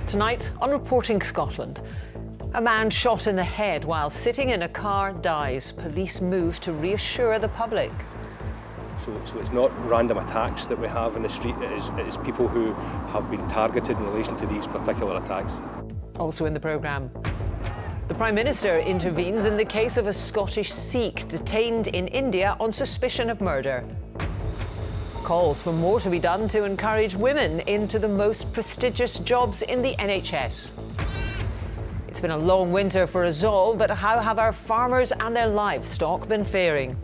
Tonight on Reporting Scotland, a man shot in the head while sitting in a car dies. Police move to reassure the public. So it's not random attacks that we have in the street, it is people who have been targeted in relation to these particular attacks. Also in the programme, the Prime Minister intervenes in the case of a Scottish Sikh detained in India on suspicion of murder. Calls for more to be done to encourage women into the most prestigious jobs in the NHS. It's been a long winter for us all, but how have our farmers and their livestock been faring?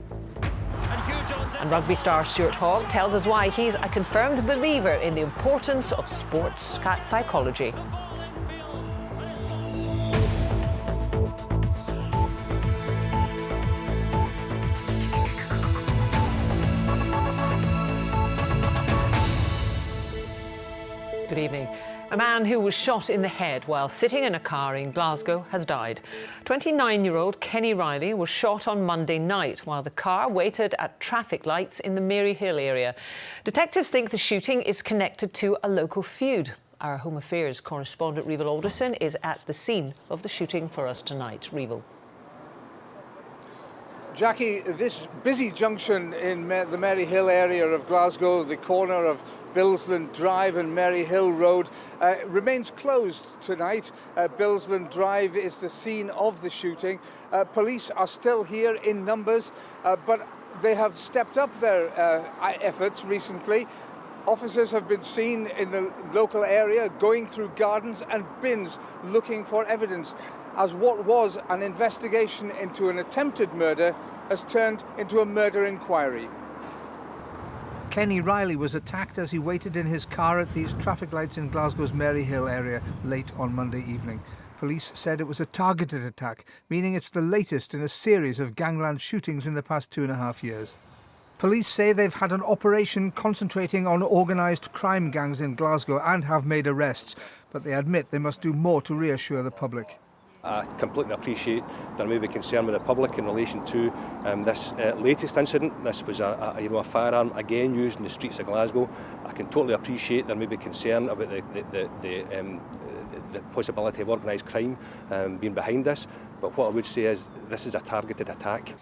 And rugby star Stuart Hogg tells us why he's a confirmed believer in the importance of sports psychology. Good evening. A man who was shot in the head while sitting in a car in Glasgow has died. 29-year-old Kenny Riley was shot on Monday night while the car waited at traffic lights in the Maryhill area. Detectives think the shooting is connected to a local feud. Our Home Affairs correspondent Revel Alderson is at the scene of the shooting for us tonight. Revel. Jackie, this busy junction in the Maryhill area of Glasgow, the corner of Billsland Drive and Maryhill Road, remains closed tonight. Billsland Drive is the scene of the shooting. Police are still here in numbers, but they have stepped up their efforts recently. Officers have been seen in the local area going through gardens and bins looking for evidence, as what was an investigation into an attempted murder has turned into a murder inquiry. Kenny Riley was attacked as he waited in his car at these traffic lights in Glasgow's Maryhill area late on Monday evening. Police said it was a targeted attack, meaning it's the latest in a series of gangland shootings in the past 2.5 years. Police say they've had an operation concentrating on organised crime gangs in Glasgow and have made arrests, but they admit they must do more to reassure the public. I completely appreciate there may be concern with the public in relation to this latest incident. This was a firearm again used in the streets of Glasgow. I can totally appreciate there may be concern about the possibility of organised crime being behind this, but what I would say is this is a targeted attack.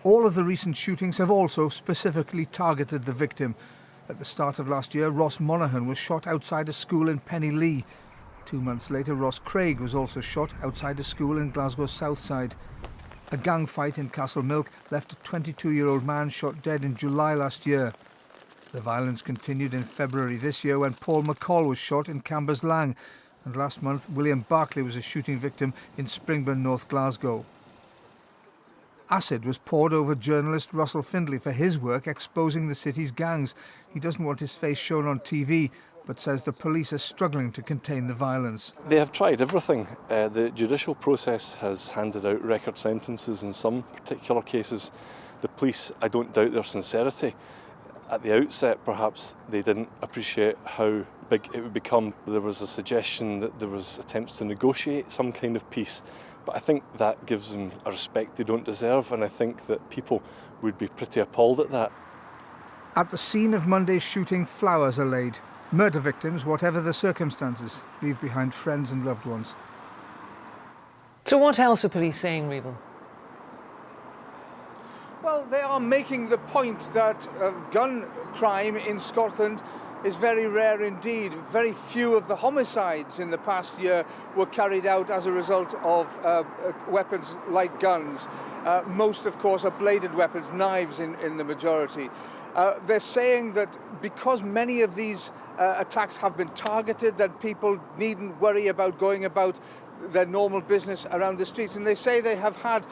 All of the recent shootings have also specifically targeted the victim. At the start of last year, Ross Monaghan was shot outside a school in Pennylee. 2 months later, Ross Craig was also shot outside a school in Glasgow's south side. A gang fight in Castlemilk left a 22-year-old man shot dead in July last year. The violence continued in February this year when Paul McCall was shot in Cambuslang, and last month William Barclay was a shooting victim in Springburn, North Glasgow. Acid was poured over journalist Russell Findlay for his work exposing the city's gangs. He doesn't want his face shown on TV, but says the police are struggling to contain the violence. They have tried everything. The judicial process has handed out record sentences in some particular cases. The police, I don't doubt their sincerity. At the outset, perhaps they didn't appreciate how big it would become. There was a suggestion that there was attempts to negotiate some kind of peace, but I think that gives them a respect they don't deserve, and I think that people would be pretty appalled at that. At the scene of Monday's shooting, flowers are laid. Murder victims, whatever the circumstances, leave behind friends and loved ones. So what else are police saying, Revel? Well, they are making the point that gun crime in Scotland is very rare indeed. Very few of the homicides in the past year were carried out as a result of weapons like guns. Most, of course, are bladed weapons, knives in the majority. They're saying that because many of these attacks have been targeted, that people needn't worry about going about their normal business around the streets. And they say they have had,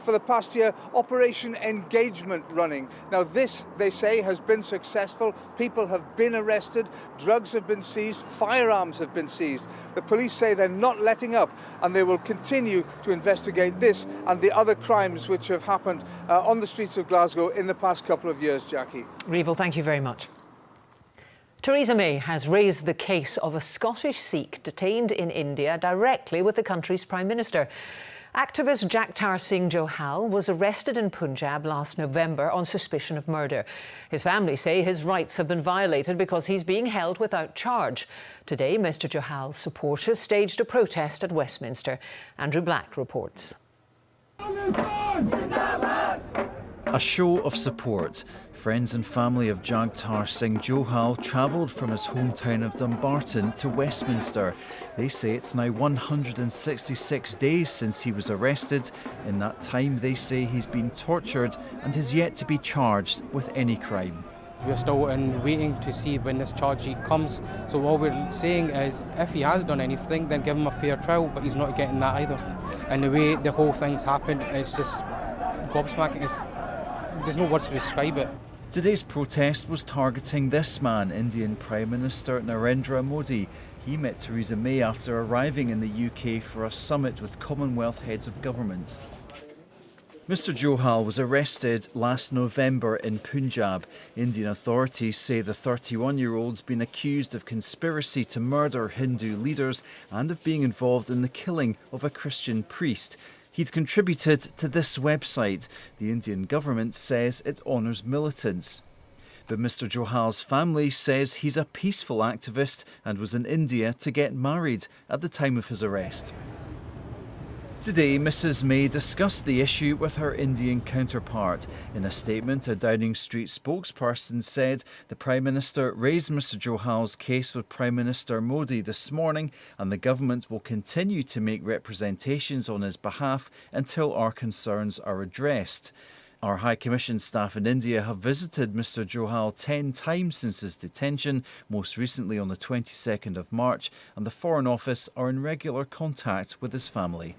for the past year, Operation Engagement running. Now this, they say, has been successful. People have been arrested, drugs have been seized, firearms have been seized. The police say they're not letting up, and they will continue to investigate this and the other crimes which have happened on the streets of Glasgow in the past couple of years, Jackie. Revel, thank you very much. Theresa May has raised the case of a Scottish Sikh detained in India directly with the country's Prime Minister. Activist Jagtar Singh Johal was arrested in Punjab last November on suspicion of murder. His family say his rights have been violated because he's being held without charge. Today, Mr Johal's supporters staged a protest at Westminster. Andrew Black reports. A show of support. Friends and family of Jagtar Singh Johal travelled from his hometown of Dumbarton to Westminster. They say it's now 166 days since he was arrested. In that time, they say he's been tortured and has yet to be charged with any crime. We're still waiting to see when this charge sheet comes. So what we're saying is, if he has done anything, then give him a fair trial, but he's not getting that either. And the way the whole thing's happened, it's just gobsmacking. There's no words to describe it. Today's protest was targeting this man, Indian Prime Minister Narendra Modi. He met Theresa May after arriving in the UK for a summit with Commonwealth heads of government. Mr Johal was arrested last November in Punjab. Indian authorities say the 31-year-old's been accused of conspiracy to murder Hindu leaders and of being involved in the killing of a Christian priest. He'd contributed to this website. The Indian government says it honours militants. But Mr Johal's family says he's a peaceful activist and was in India to get married at the time of his arrest. Today, Mrs May discussed the issue with her Indian counterpart. In a statement, a Downing Street spokesperson said the Prime Minister raised Mr Johal's case with Prime Minister Modi this morning and the government will continue to make representations on his behalf until our concerns are addressed. Our High Commission staff in India have visited Mr Johal 10 times since his detention, most recently on the 22nd of March, and the Foreign Office are in regular contact with his family.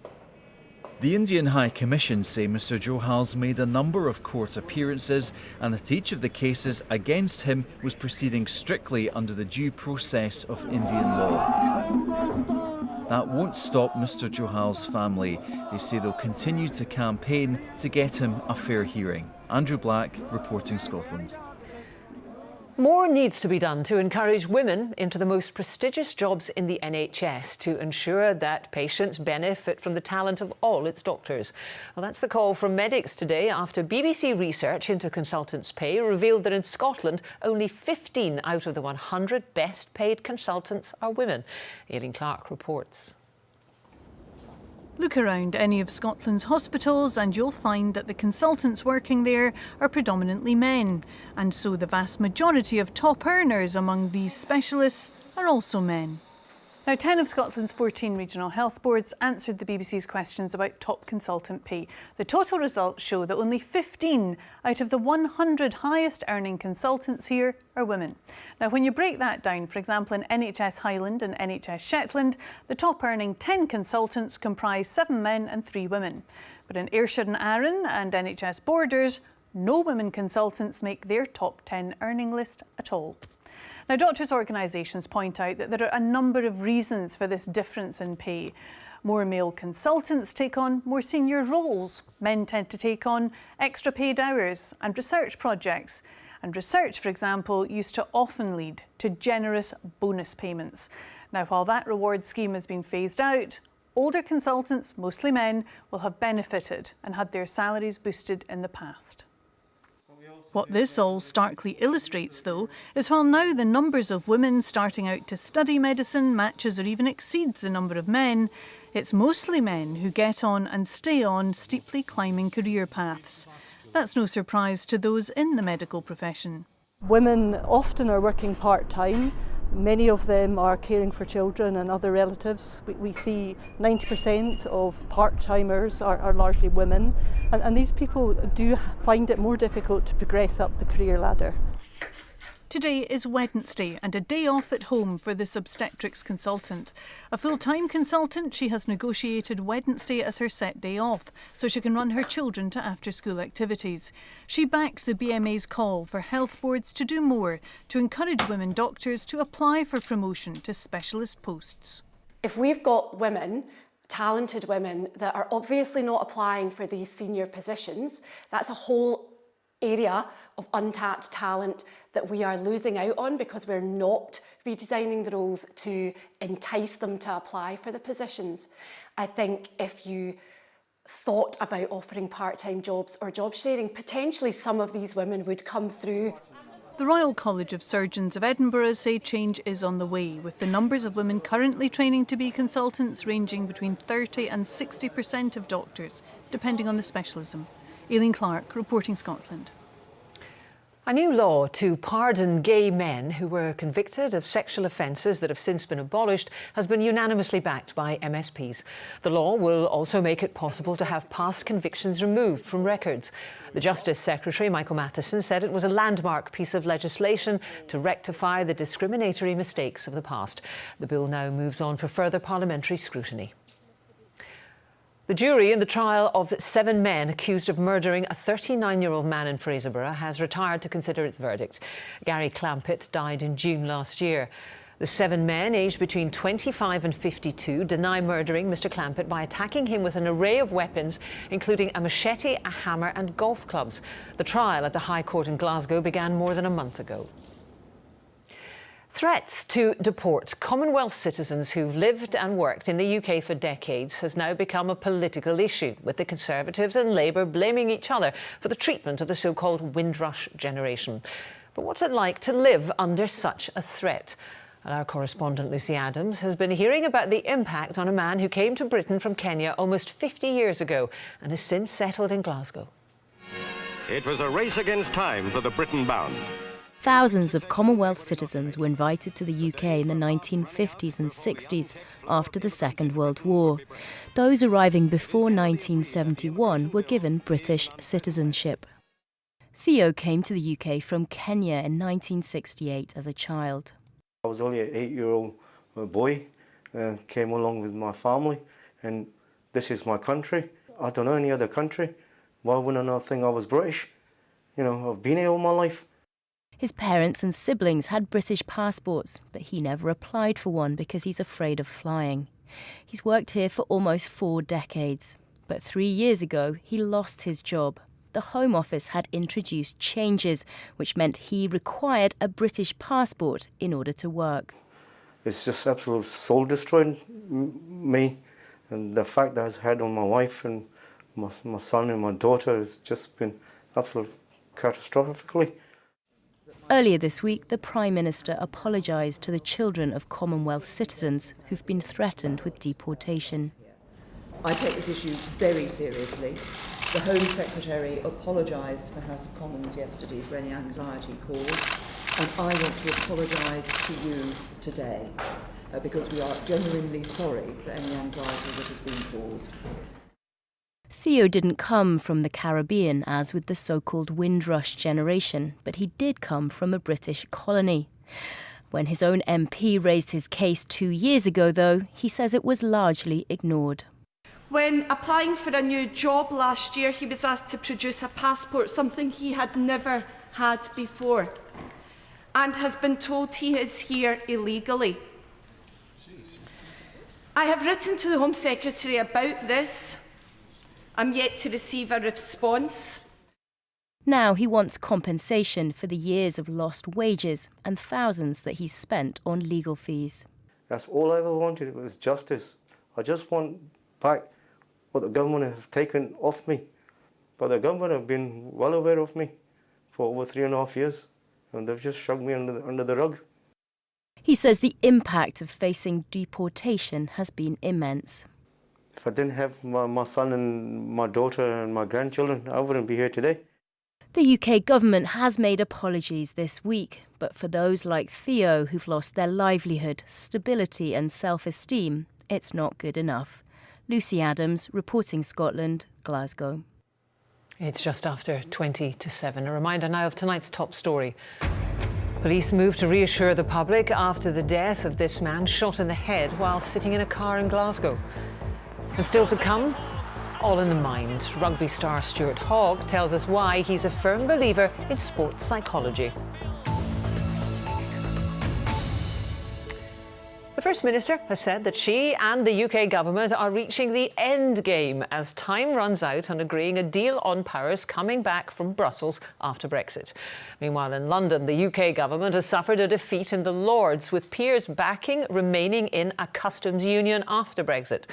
The Indian High Commission say Mr Johal's made a number of court appearances and that each of the cases against him was proceeding strictly under the due process of Indian law. That won't stop Mr Johal's family. They say they'll continue to campaign to get him a fair hearing. Andrew Black, reporting Scotland. More needs to be done to encourage women into the most prestigious jobs in the NHS to ensure that patients benefit from the talent of all its doctors. Well, that's the call from medics today after BBC research into consultants' pay revealed that in Scotland only 15 out of the 100 best paid consultants are women. Aileen Clark reports. Look around any of Scotland's hospitals and you'll find that the consultants working there are predominantly men. And so the vast majority of top earners among these specialists are also men. Now, 10 of Scotland's 14 regional health boards answered the BBC's questions about top consultant pay. The total results show that only 15 out of the 100 highest earning consultants here are women. Now, when you break that down, for example, in NHS Highland and NHS Shetland, the top earning 10 consultants comprise 7 men and 3 women. But in Ayrshire and Arran and NHS Borders, no women consultants make their top 10 earning list at all. Now, doctors' organisations point out that there are a number of reasons for this difference in pay. More male consultants take on more senior roles. Men tend to take on extra paid hours and research projects. And research, for example, used to often lead to generous bonus payments. Now, while that reward scheme has been phased out, older consultants, mostly men, will have benefited and had their salaries boosted in the past. What this all starkly illustrates, though, is while now the numbers of women starting out to study medicine matches or even exceeds the number of men, it's mostly men who get on and stay on steeply climbing career paths. That's no surprise to those in the medical profession. Women often are working part-time. Many of them are caring for children and other relatives. We see 90% of part-timers are largely women, and these people do find it more difficult to progress up the career ladder. Today is Wednesday and a day off at home for this obstetrics consultant. A full-time consultant, she has negotiated Wednesday as her set day off so she can run her children to after-school activities. She backs the BMA's call for health boards to do more to encourage women doctors to apply for promotion to specialist posts. If we've got women, talented women, that are obviously not applying for these senior positions, that's a whole area of untapped talent that we are losing out on because we're not redesigning the roles to entice them to apply for the positions. I think if you thought about offering part-time jobs or job sharing, potentially some of these women would come through. The Royal College of Surgeons of Edinburgh say change is on the way, with the numbers of women currently training to be consultants ranging between 30 and 60% of doctors, depending on the specialism. Aileen Clark, reporting Scotland. A new law to pardon gay men who were convicted of sexual offences that have since been abolished has been unanimously backed by MSPs. The law will also make it possible to have past convictions removed from records. The Justice Secretary, Michael Matheson, said it was a landmark piece of legislation to rectify the discriminatory mistakes of the past. The bill now moves on for further parliamentary scrutiny. The jury in the trial of 7 men accused of murdering a 39-year-old man in Fraserburgh has retired to consider its verdict. Gary Clampitt died in June last year. The 7 men, aged between 25 and 52, deny murdering Mr Clampitt by attacking him with an array of weapons, including a machete, a hammer and golf clubs. The trial at the High Court in Glasgow began more than a month ago. Threats to deport Commonwealth citizens who've lived and worked in the UK for decades has now become a political issue, with the Conservatives and Labour blaming each other for the treatment of the so-called Windrush generation. But what's it like to live under such a threat? And our correspondent Lucy Adams has been hearing about the impact on a man who came to Britain from Kenya almost 50 years ago and has since settled in Glasgow. It was a race against time for the Britain-bound. Thousands of Commonwealth citizens were invited to the UK in the 1950s and 60s after the Second World War. Those arriving before 1971 were given British citizenship. Theo came to the UK from Kenya in 1968 as a child. I was only an 8-year-old boy, came along with my family, and this is my country. I don't know any other country. Why wouldn't I think I was British? You know, I've been here all my life. His parents and siblings had British passports, but he never applied for one because he's afraid of flying. He's worked here for almost 4 decades, but 3 years ago he lost his job. The Home Office had introduced changes, which meant he required a British passport in order to work. It's just absolutely soul-destroying me, and the fact that it's had on my wife and my son and my daughter has just been absolutely catastrophically. Earlier this week, the Prime Minister apologised to the children of Commonwealth citizens who've been threatened with deportation. I take this issue very seriously. The Home Secretary apologised to the House of Commons yesterday for any anxiety caused, and I want to apologise to you today because we are genuinely sorry for any anxiety that has been caused. Theo didn't come from the Caribbean, as with the so-called Windrush generation, but he did come from a British colony. When his own MP raised his case 2 years ago, though, he says it was largely ignored. When applying for a new job last year, he was asked to produce a passport, something he had never had before, and has been told he is here illegally. I have written to the Home Secretary about this. I'm yet to receive a response. Now he wants compensation for the years of lost wages and thousands that he's spent on legal fees. That's all I ever wanted, was justice. I just want back what the government have taken off me. But the government have been well aware of me for over 3.5 years, and they've just shoved me under the rug. He says the impact of facing deportation has been immense. If I didn't have my son and my daughter and my grandchildren, I wouldn't be here today. The UK government has made apologies this week, but for those like Theo who've lost their livelihood, stability and self-esteem, it's not good enough. Lucy Adams, reporting Scotland, Glasgow. It's just after 20 to 7. A reminder now of tonight's top story. Police moved to reassure the public after the death of this man shot in the head while sitting in a car in Glasgow. And still to come, all in the mind. Rugby star Stuart Hogg tells us why he's a firm believer in sports psychology. The First Minister has said that she and the UK government are reaching the end game as time runs out on agreeing a deal on powers coming back from Brussels after Brexit. Meanwhile, in London, the UK government has suffered a defeat in the Lords, with peers backing remaining in a customs union after Brexit.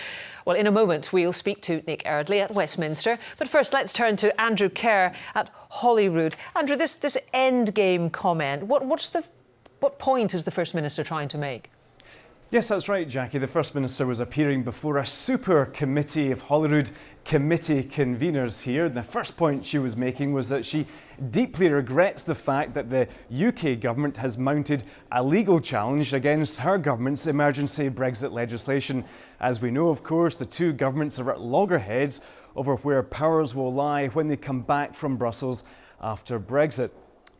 Well, in a moment, we'll speak to Nick Eardley at Westminster. But first, let's turn to Andrew Kerr at Holyrood. Andrew, this end game comment, what point is the First Minister trying to make? Yes, that's right, Jackie. The First Minister was appearing before a super committee of Holyrood committee conveners here. The first point she was making was that she deeply regrets the fact that the UK government has mounted a legal challenge against her government's emergency Brexit legislation. As we know, of course, the two governments are at loggerheads over where powers will lie when they come back from Brussels after Brexit.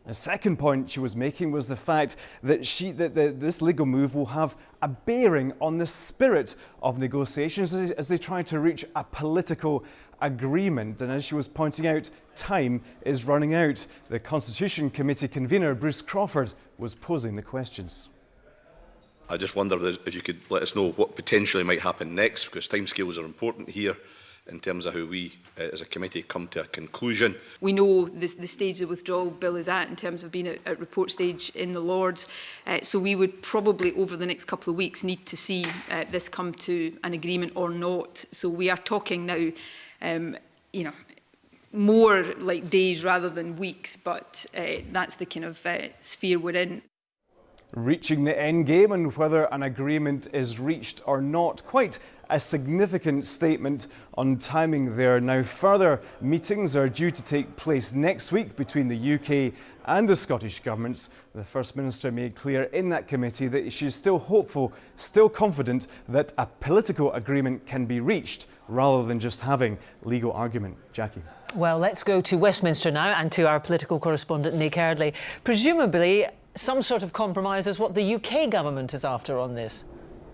The second point she was making was the fact that this legal move will have a bearing on the spirit of negotiations as they try to reach a political agreement. And as she was pointing out, time is running out. The Constitution Committee convener, Bruce Crawford, was posing the questions. I just wonder if you could let us know what potentially might happen next, because timescales are important here in terms of how we, as a committee, come to a conclusion. We know the stage the withdrawal bill is at in terms of being at report stage in the Lords, so we would probably over the next couple of weeks need to see this come to an agreement or not. So we are talking now, more like days rather than weeks, but that's the kind of sphere we're in. Reaching the end game and whether an agreement is reached or not. Quite a significant statement on timing there. Now, further meetings are due to take place next week between the UK and the Scottish governments. The First Minister made clear in that committee that she's still hopeful, still confident that a political agreement can be reached rather than just having legal argument. Jackie. Well, let's go to Westminster now and to our political correspondent Nick Eardley. Presumably, some sort of compromise is what the UK government is after on this.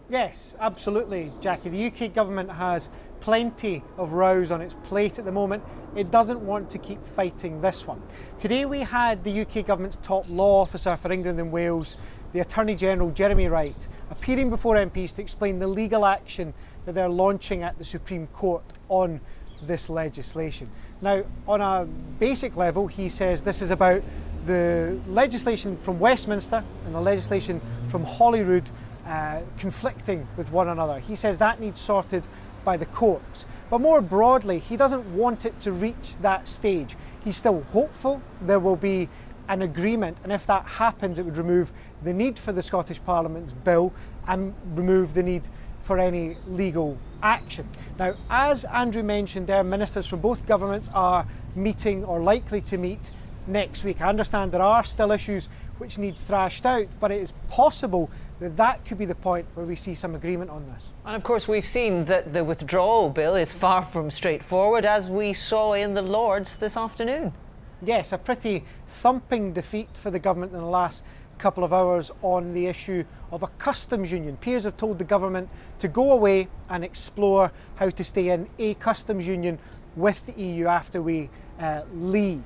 Yes, absolutely, Jackie. The UK government has plenty of rows on its plate at the moment. It doesn't want to keep fighting this one. Today we had the UK government's top law officer for England and Wales, the Attorney General Jeremy Wright, appearing before MPs to explain the legal action that they're launching at the Supreme Court on this legislation. Now, on a basic level, he says this is about the legislation from Westminster and the legislation from Holyrood conflicting with one another. He says that needs sorted by the courts. But more broadly, he doesn't want it to reach that stage. He's still hopeful there will be an agreement, and if that happens, it would remove the need for the Scottish Parliament's bill and remove the need for any legal action. Now, as Andrew mentioned there, ministers from both governments are meeting or likely to meet next week. I understand there are still issues which need thrashed out, but it is possible that that could be the point where we see some agreement on this. And of course, we've seen that the withdrawal bill is far from straightforward, as we saw in the Lords this afternoon. Yes, a pretty thumping defeat for the government in the last couple of hours on the issue of a customs union. Peers have told the government to go away and explore how to stay in a customs union with the EU after we leave.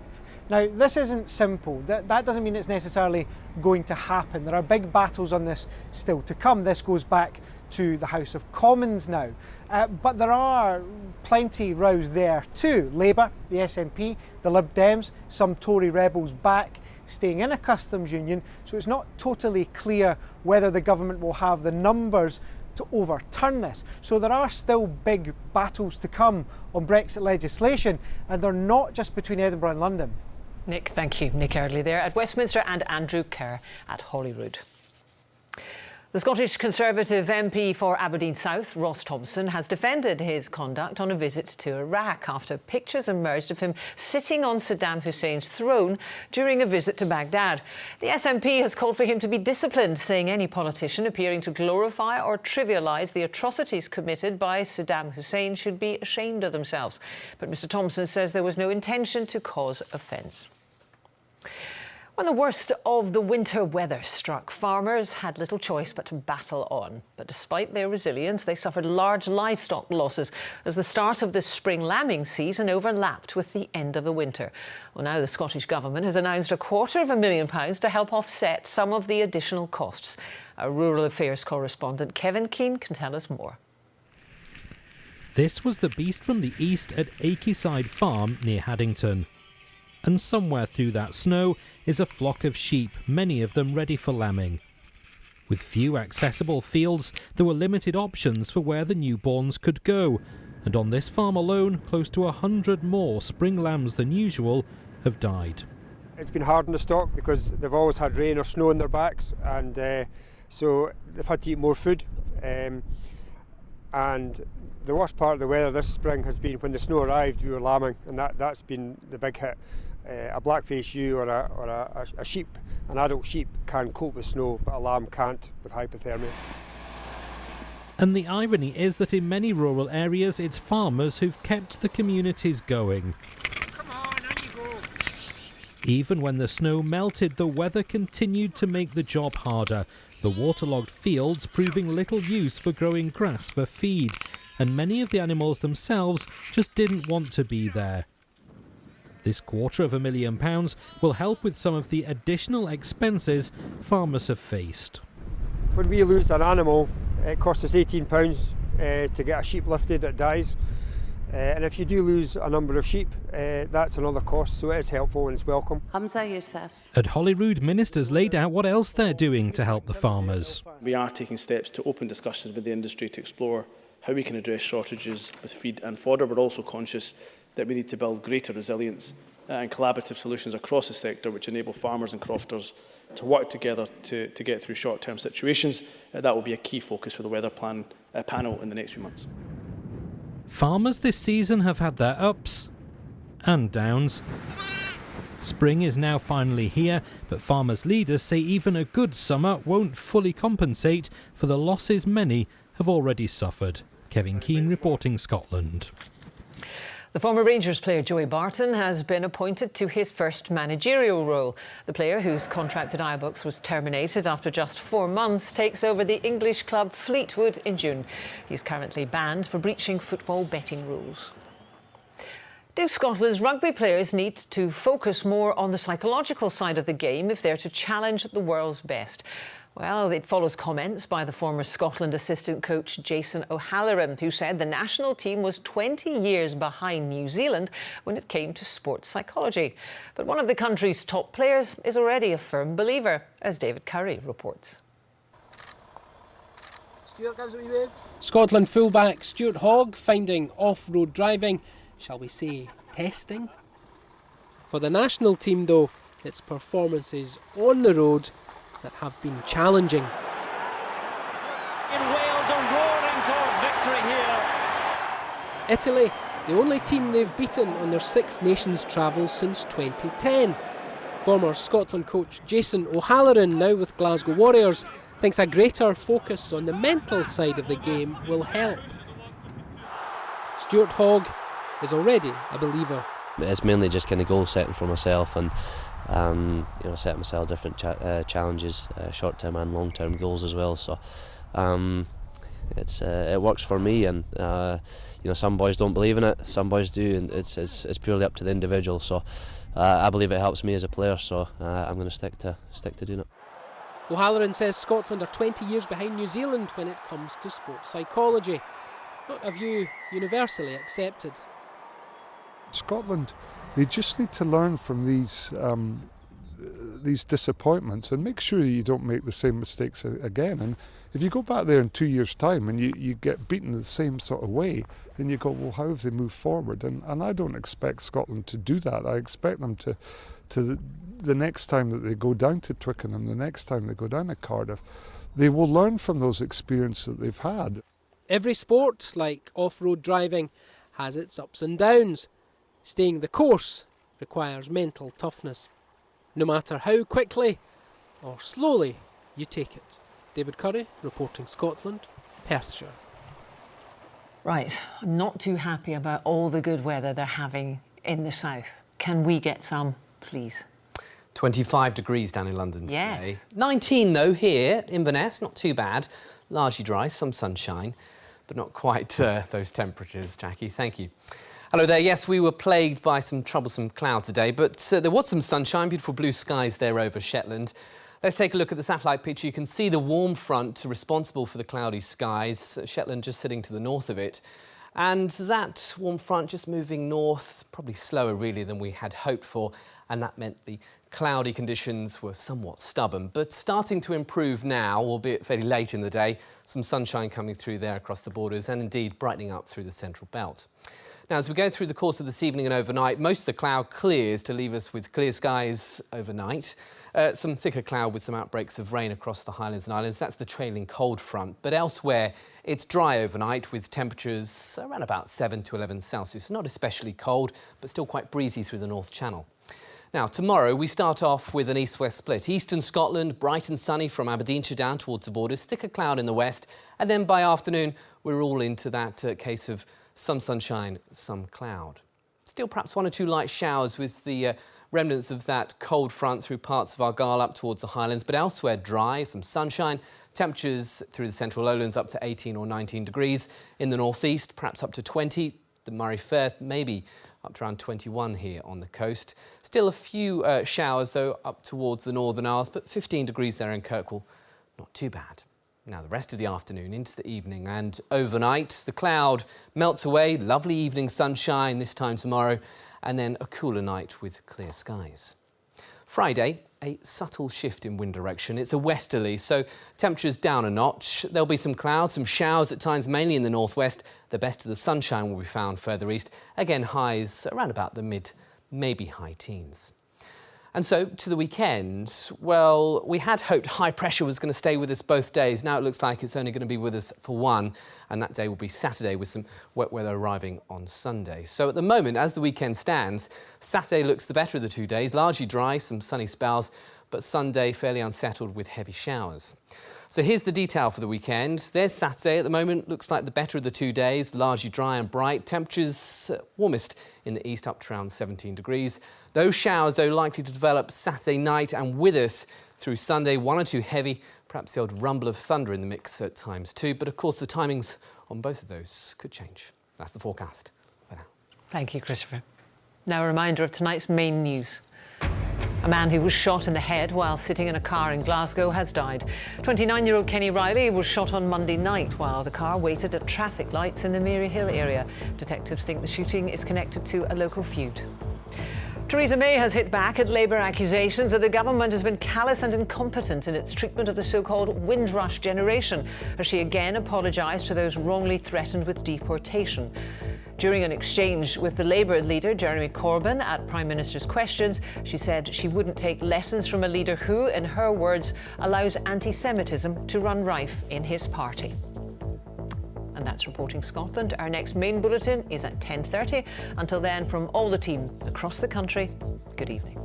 Now, this isn't simple. That doesn't mean it's necessarily going to happen. There are big battles on this still to come. This goes back to the House of Commons now. But there are plenty rows there too. Labour, the SNP, the Lib Dems, some Tory rebels back, staying in a customs union. So it's not totally clear whether the government will have the numbers to overturn this. So there are still big battles to come on Brexit legislation, and they're not just between Edinburgh and London. Nick, thank you. Nick Eardley there at Westminster and Andrew Kerr at Holyrood. The Scottish Conservative MP for Aberdeen South, Ross Thompson, has defended his conduct on a visit to Iraq after pictures emerged of him sitting on Saddam Hussein's throne during a visit to Baghdad. The SNP has called for him to be disciplined, saying any politician appearing to glorify or trivialise the atrocities committed by Saddam Hussein should be ashamed of themselves. But Mr Thompson says there was no intention to cause offence. When the worst of the winter weather struck, farmers had little choice but to battle on. But despite their resilience, they suffered large livestock losses as the start of the spring lambing season overlapped with the end of the winter. Well, now the Scottish Government has announced £250,000 to help offset some of the additional costs. Our Rural Affairs correspondent Kevin Keane can tell us more. This was the beast from the east at Akeside Farm near Haddington. And somewhere through that snow is a flock of sheep, many of them ready for lambing. With few accessible fields, there were limited options for where the newborns could go, and on this farm alone, close to 100 more spring lambs than usual have died. It's been hard on the stock because they've always had rain or snow on their backs, and so they've had to eat more food. And the worst part of the weather this spring has been when the snow arrived, we were lambing, and that's been the big hit. A black-faced ewe or a sheep, an adult sheep, can cope with snow, but a lamb can't with hypothermia. And the irony is that in many rural areas, it's farmers who've kept the communities going. Come on, on you go. Even when the snow melted, the weather continued to make the job harder, the waterlogged fields proving little use for growing grass for feed, and many of the animals themselves just didn't want to be there. This £250,000 will help with some of the additional expenses farmers have faced. When we lose an animal, it costs us £18 to get a sheep lifted that dies. And if you do lose a number of sheep, that's another cost, so it is helpful and it's welcome. Hamza Youssef. At Holyrood, ministers laid out what else they're doing to help the farmers. We are taking steps to open discussions with the industry to explore how we can address shortages with feed and fodder, but also conscious that we need to build greater resilience and collaborative solutions across the sector which enable farmers and crofters to work together to get through short-term situations. That will be a key focus for the weather panel in the next few months. Farmers this season have had their ups and downs. Spring is now finally here, but farmers' leaders say even a good summer won't fully compensate for the losses many have already suffered. Kevin Keane reporting Scotland. The former Rangers player Joey Barton has been appointed to his first managerial role. The player, whose contract at Ibrox was terminated after just 4 months, takes over the English club Fleetwood in June. He's currently banned for breaching football betting rules. Do Scotland's rugby players need to focus more on the psychological side of the game if they're to challenge the world's best? Well, it follows comments by the former Scotland assistant coach Jason O'Halloran, who said the national team was 20 years behind New Zealand when it came to sports psychology. But one of the country's top players is already a firm believer, as David Curry reports. Scotland fullback Stuart Hogg finding off-road driving, shall we say, testing? For the national team, though, it's performances on the road that have been challenging. In Wales are roaring towards victory here. Italy, the only team they've beaten on their Six Nations travel since 2010. Former Scotland coach Jason O'Halloran, now with Glasgow Warriors, thinks a greater focus on the mental side of the game will help. Stuart Hogg is already a believer. It's mainly just kind of goal setting for myself and setting myself different challenges, short-term and long-term goals as well. So it works for me, and some boys don't believe in it, some boys do, and it's purely up to the individual. So I believe it helps me as a player. So I'm going to stick to doing it. O'Halloran says Scotland are 20 years behind New Zealand when it comes to sports psychology. Not a view universally accepted. Scotland, they just need to learn from these disappointments and make sure you don't make the same mistakes again. And if you go back there in 2 years' time and you get beaten the same sort of way, then you go, well, how have they moved forward? And I don't expect Scotland to do that. I expect them to the next time that they go down to Twickenham, the next time they go down to Cardiff, they will learn from those experiences that they've had. Every sport, like off-road driving, has its ups and downs. Staying the course requires mental toughness, no matter how quickly or slowly you take it. David Curry, reporting Scotland, Perthshire. Right, I'm not too happy about all the good weather they're having in the south. Can we get some, please? 25 degrees down in London Yes. today. 19 though here, Inverness, not too bad. Largely dry, some sunshine, but not quite those temperatures, Jackie. Thank you. Hello there. Yes, we were plagued by some troublesome cloud today, but there was some sunshine, beautiful blue skies there over Shetland. Let's take a look at the satellite picture. You can see the warm front responsible for the cloudy skies, Shetland just sitting to the north of it. And that warm front just moving north, probably slower really than we had hoped for, and that meant the cloudy conditions were somewhat stubborn, but starting to improve now, albeit fairly late in the day. Some sunshine coming through there across the borders and indeed brightening up through the central belt. Now, as we go through the course of this evening and overnight, most of the cloud clears to leave us with clear skies overnight. Some thicker cloud with some outbreaks of rain across the Highlands and Islands. That's the trailing cold front. But elsewhere, it's dry overnight with temperatures around about 7 to 11 Celsius. Not especially cold, but still quite breezy through the North Channel. Now, tomorrow we start off with an east-west split. Eastern Scotland, bright and sunny from Aberdeenshire down towards the borders. Thicker cloud in the west. And then by afternoon, we're all into that case of some sunshine, some cloud. Still perhaps 1 or 2 light showers with the remnants of that cold front through parts of Argyll up towards the Highlands, but elsewhere dry, some sunshine. Temperatures through the central lowlands up to 18 or 19 degrees. In the northeast, perhaps up to 20. The Moray Firth, maybe up to around 21 here on the coast. Still a few showers, though, up towards the Northern Isles, but 15 degrees there in Kirkwall. Not too bad. Now, the rest of the afternoon into the evening and overnight, the cloud melts away, lovely evening sunshine this time tomorrow, and then a cooler night with clear skies. Friday, a subtle shift in wind direction. It's a westerly, so temperatures down a notch. There'll be some clouds, some showers at times, mainly in the northwest. The best of the sunshine will be found further east. Again, highs around about the mid, maybe high teens. And so to the weekend, well, we had hoped high pressure was going to stay with us both days. Now it looks like it's only going to be with us for one, and that day will be Saturday with some wet weather arriving on Sunday. So at the moment, as the weekend stands, Saturday looks the better of the 2 days, largely dry, some sunny spells, but Sunday fairly unsettled with heavy showers. So here's the detail for the weekend. There's Saturday at the moment, looks like the better of the 2 days, largely dry and bright. Temperatures warmest in the east up to around 17 degrees. Those showers, though, likely to develop Saturday night and with us through Sunday. 1 or 2 heavy, perhaps the odd rumble of thunder in the mix at times too. But of course, the timings on both of those could change. That's the forecast for now. Thank you, Christopher. Now a reminder of tonight's main news. A man who was shot in the head while sitting in a car in Glasgow has died. 29-year-old Kenny Riley was shot on Monday night while the car waited at traffic lights in the Maryhill area. Detectives think the shooting is connected to a local feud. Theresa May has hit back at Labour accusations that the government has been callous and incompetent in its treatment of the so-called Windrush generation, as she again apologised to those wrongly threatened with deportation. During an exchange with the Labour leader, Jeremy Corbyn, at Prime Minister's questions, she said she wouldn't take lessons from a leader who, in her words, allows anti-Semitism to run rife in his party. And that's Reporting Scotland. Our next main bulletin is at 10:30. Until then, from all the team across the country, good evening.